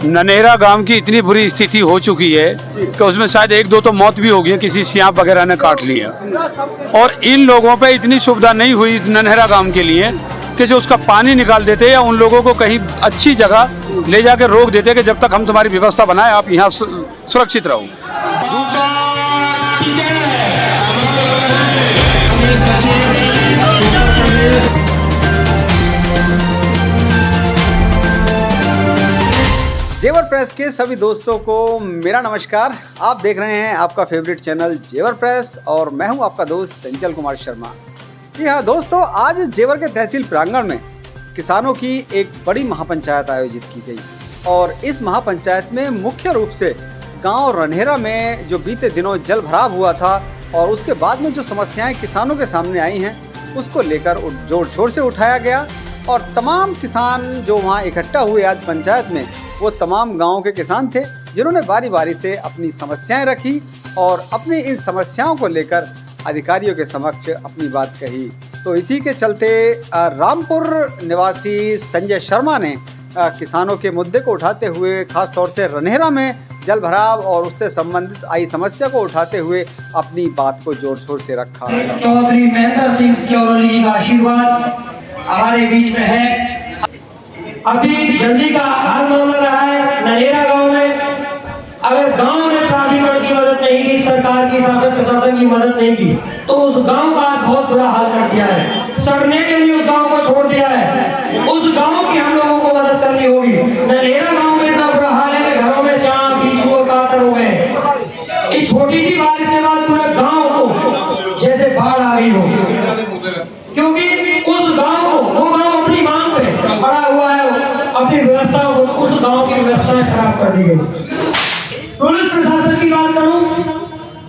ननेरा गांव की इतनी बुरी स्थिति हो चुकी है कि उसमें शायद एक दो तो मौत भी हो गई, किसी सियांप वगैरह ने काट लिया। और इन लोगों पे इतनी सुविधा नहीं हुई ननेरा गांव के लिए कि जो उसका पानी निकाल देते या उन लोगों को कहीं अच्छी जगह ले जाकर रोक देते कि जब तक हम तुम्हारी व्यवस्था बनाए आप यहाँ सुरक्षित रहो। जेवर प्रेस के सभी दोस्तों को मेरा नमस्कार। आप देख रहे हैं आपका फेवरेट चैनल जेवर प्रेस और मैं हूं आपका दोस्त चंचल कुमार शर्मा। जी हाँ दोस्तों, आज जेवर के तहसील प्रांगण में किसानों की एक बड़ी महापंचायत आयोजित की गई और इस महापंचायत में मुख्य रूप से गांव रनेरा में जो बीते दिनों जल भराव हुआ था और उसके बाद में जो समस्याएं किसानों के सामने आई हैं उसको लेकर जोर शोर से उठाया गया और तमाम किसान जो वहाँ इकट्ठा हुए आज पंचायत में, वो तमाम गाँव के किसान थे जिन्होंने बारी बारी से अपनी समस्याएं रखी और अपनी इन समस्याओं को लेकर अधिकारियों के समक्ष अपनी बात कही। तो इसी के चलते रामपुर निवासी संजय शर्मा ने किसानों के मुद्दे को उठाते हुए खास तौर से रनेरा में जल भराव और उससे संबंधित आई समस्या को उठाते हुए अपनी बात को जोर शोर से रखा। चौधरी महेंद्र सिंह चौरोली जी का आशीर्वाद हमारे बीच में है। अभी जल्दी का हाल मामला रहा है ननेरा गांव में। अगर गांव ने प्राधिकरण की मदद नहीं की, सरकार की शासन प्रशासन की मदद नहीं की, तो उस गांव का बहुत बुरा हाल कर दिया है। सड़ने के लिए उस गांव को छोड़ दिया है। उस गांव की हम लोगों को मदद करनी होगी। ननेरा गांव में इतना बुरा हाल है कि घरों में सांप बिच्छू और कातर हो गए। एक छोटी सी बारिश के बाद पूरे गांव को जैसे बाढ़ आ गई हो, क्योंकि उस गांव को, वो गांव अपनी मांग पे पड़ा हुआ है, अपनी व्यवस्थाओं को, उस गांव की व्यवस्थाएं खराब कर दी गई। पुलिस प्रशासन की बात करूं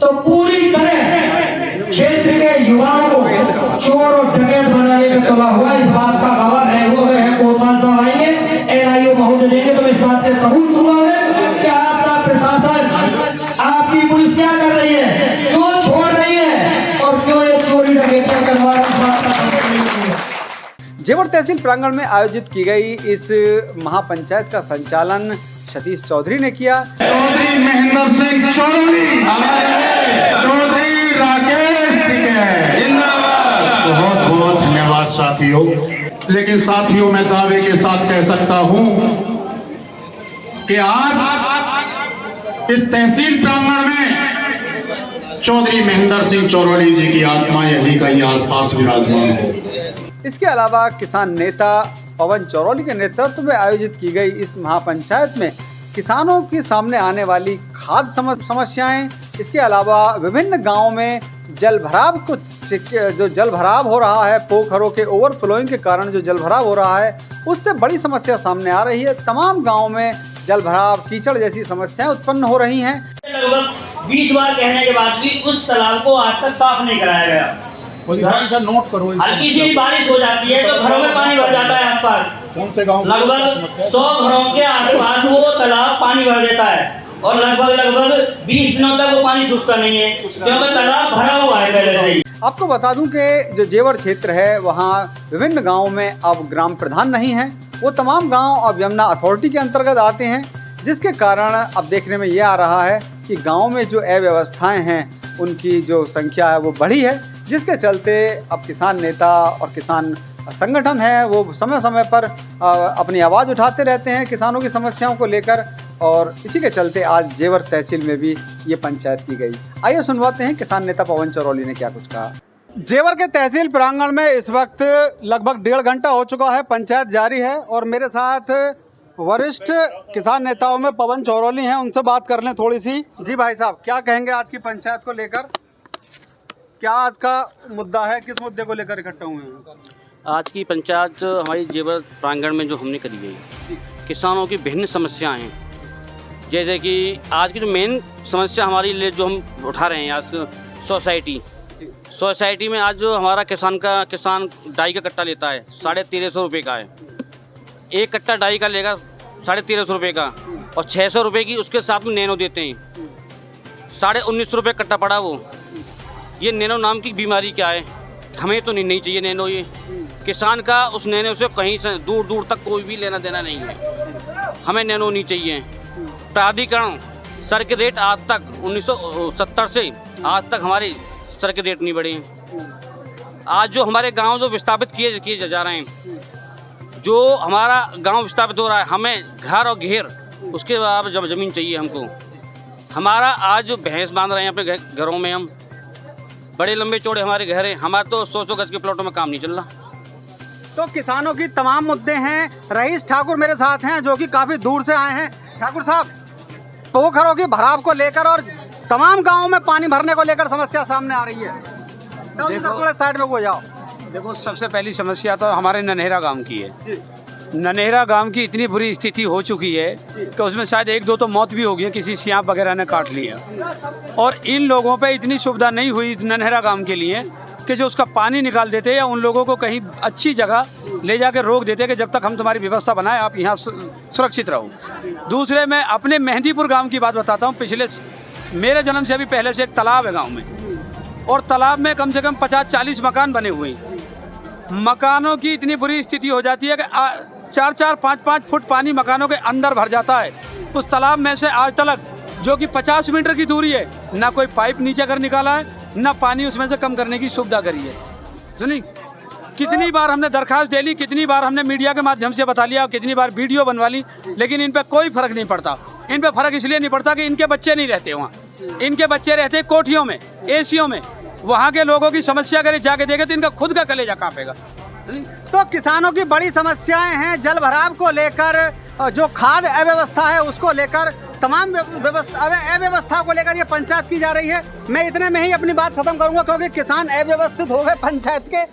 तो पूरी तरह क्षेत्र के युवाओं को चोर और डकैत बनाने में तुला हुआ। इस बात का गवाह है कोतवाल साहब आएंगे, एनआईओ महोदय देंगे, तो इस बात के सबूत दूंगा कि आपका प्रशासन, आपकी पुलिस क्या कर रही है, क्यों छोड़ रही है और क्यों ये चोरी डकैतियां करवा रही है। जेवर तहसील प्रांगण में आयोजित की गई इस महापंचायत का संचालन सतीश चौधरी ने किया। चौधरी महेंद्र सिंह चौरोली, चौधरी राकेश जिंदाबाद। बहुत बहुत धन्यवाद साथियों। लेकिन साथियों, मैं दावे के साथ कह सकता हूं कि आज इस तहसील प्रांगण में चौधरी महेंद्र सिंह चौरोली जी की आत्मा यही कहीं आसपास विराजमान हो। इसके अलावा किसान नेता पवन चौरोली के नेतृत्व में आयोजित की गई इस महापंचायत में किसानों के सामने आने वाली खाद्य समस्याएं, इसके अलावा विभिन्न गांवों में जल भराव को, जो जल भराव हो रहा है, पोखरों के ओवरफ्लोइंग के कारण जो जल भराव हो रहा है, उससे बड़ी समस्या सामने आ रही है। तमाम गाँव में जल भराव, कीचड़ जैसी समस्याएं उत्पन्न हो रही हैं। लगभग 20 बार कहने के बाद भी उस तालाब को आज तक साफ नहीं कराया गया। सर नोट करो, हल्की सी भी बारिश हो जाती है तो घरों में पानी भर जाता है आसपास। कौन से गांव? लगभग 100 घरों के आसपास वो तालाब पानी भर देता है और लगभग 20 दिनों तक वो पानी सूखता नहीं है, क्योंकि तालाब भरा हुआ है पहले से ही। आपको बता दूं कि जो जेवर क्षेत्र है वहाँ विभिन्न गाँवों में अब ग्राम प्रधान नहीं है। वो तमाम गाँव अब यमुना अथॉरिटी के अंतर्गत आते हैं, जिसके कारण अब देखने में ये आ रहा है कि गाँव में जो अव्यवस्थाएं हैं उनकी जो संख्या है वो बढ़ी है, जिसके चलते अब किसान नेता और किसान संगठन है वो समय समय पर अपनी आवाज़ उठाते रहते हैं किसानों की समस्याओं को लेकर। और इसी के चलते आज जेवर तहसील में भी ये पंचायत की गई। आइए सुनवाते हैं किसान नेता पवन चौरोली ने क्या कुछ कहा। जेवर के तहसील प्रांगण में इस वक्त लगभग 1.5 घंटा हो चुका है, पंचायत जारी है और मेरे साथ वरिष्ठ किसान नेताओं में पवन चौरोली हैं, उनसे बात कर लें थोड़ी सी। जी भाई साहब, क्या कहेंगे आज की पंचायत को लेकर? क्या आज का मुद्दा है, किस मुद्दे को लेकर इकट्ठा हुए हैं? आज की पंचायत हमारी जेवर प्रांगण में जो हमने करी गई, किसानों की विभिन्न समस्याएं हैं। जैसे कि आज की जो मेन समस्या हमारी लिए जो हम उठा रहे हैं आज सोसाइटी में, आज जो हमारा किसान डाई का कट्टा लेता है 1350 रुपये का है। एक कट्टा डाई का लेगा 1350 रुपये का और 600 रुपये की उसके साथ में नैनो देते हैं। 1950 रुपये कट्टा पड़ा वो। ये नैनो नाम की बीमारी क्या है? हमें तो नहीं चाहिए नैनो। ये किसान का उस नैनो से कहीं से दूर दूर तक कोई भी लेना देना नहीं है। हमें नैनो नहीं चाहिए। प्राधिकरण सर के रेट आज तक 1970 से आज तक हमारे सर के रेट नहीं बढ़े। आज जो हमारे गांव जो विस्थापित किए जा रहे हैं, जो हमारा गांव विस्थापित हो रहा है, हमें घर और घेर उसके बाद जब ज़मीन चाहिए हमको। हमारा आज जो भैंस बांध रहे हैं अपने घरों में, हम बड़े लंबे चौड़े हमारे घर हैं, हमारे तो 100 गज के प्लॉटों में काम नहीं चल रहा। तो किसानों की तमाम मुद्दे हैं। रईस ठाकुर मेरे साथ हैं जो कि काफ़ी दूर से आए हैं। ठाकुर साहब, पोखरों की भराव को लेकर और तमाम गाँवों में पानी भरने को लेकर समस्या सामने आ रही है। तो थोड़ा साइड में हो जाओ। देखो, सबसे पहली समस्या तो हमारे नन्हेरा गांव की है। नन्हेरा गांव की इतनी बुरी स्थिति हो चुकी है कि उसमें शायद 1-2 तो मौत भी हो गई है, किसी सियांप वगैरह ने काट लिया। और इन लोगों पे इतनी सुविधा नहीं हुई नन्हेरा गांव के लिए कि जो उसका पानी निकाल देते या उन लोगों को कहीं अच्छी जगह ले जाकर रोक देते कि जब तक हम तुम्हारी व्यवस्था बनाए आप यहाँ सुरक्षित रहो। दूसरे, मैं अपने मेहंदीपुर गाँव की बात बताता हूँ। पिछले मेरे जन्म से अभी पहले से एक तालाब है गाँव में, और तालाब में कम से कम 50-40 मकान बने हुए हैं। मकानों की इतनी बुरी स्थिति हो जाती है कि 4-4, 5-5 फुट पानी मकानों के अंदर भर जाता है। उस तालाब में से आज तक, जो कि 50 मीटर की दूरी है, ना कोई पाइप नीचे कर निकाला है, ना पानी उसमें से कम करने की सुविधा करी है। सुनी, कितनी बार हमने दरखास्त दे ली, कितनी बार हमने मीडिया के माध्यम से बता लिया, कितनी बार वीडियो बनवा ली, लेकिन इन पर कोई फर्क नहीं पड़ता। इन पर फर्क इसलिए नहीं पड़ता कि इनके बच्चे नहीं रहते वहाँ, इनके बच्चे रहते कोठियों में, एसियों में। वहाँ के लोगों की समस्या अगर जाके देखे तो इनका खुद का कलेजा कांपेगा। तो किसानों की बड़ी समस्याएं हैं जल भराव को लेकर, जो खाद अव्यवस्था है उसको लेकर, तमाम अव्यवस्था को लेकर ये पंचायत की जा रही है। मैं इतने में ही अपनी बात खत्म करूंगा क्योंकि किसान अव्यवस्थित हो गए पंचायत के।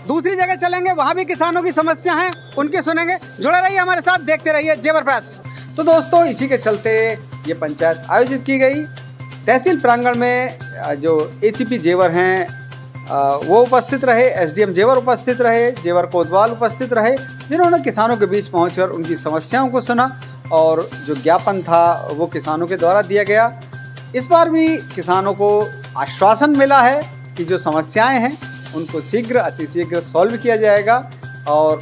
दूसरी जगह चलेंगे, वहाँ भी किसानों की समस्या है, उनकी सुनेंगे। जुड़े रहिए हमारे साथ, देखते रहिए जेवर प्रेस। तो दोस्तों, इसी के चलते ये पंचायत आयोजित की गई। तहसील प्रांगण में जो एसीपी जेवर हैं वो उपस्थित रहे, एसडीएम जेवर उपस्थित रहे, जेवर कोतवाल उपस्थित रहे, जिन्होंने किसानों के बीच पहुंचकर उनकी समस्याओं को सुना और जो ज्ञापन था वो किसानों के द्वारा दिया गया। इस बार भी किसानों को आश्वासन मिला है कि जो समस्याएं हैं उनको शीघ्र अतिशीघ्र सॉल्व किया जाएगा और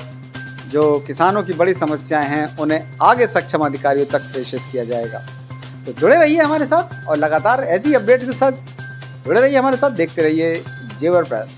जो किसानों की बड़ी समस्याएं हैं उन्हें आगे सक्षम अधिकारियों तक प्रेषित किया जाएगा। तो जुड़े रहिए हमारे साथ और लगातार ऐसी अपडेट के साथ जुड़े रहिए हमारे साथ, देखते रहिए जेवर प्रेस।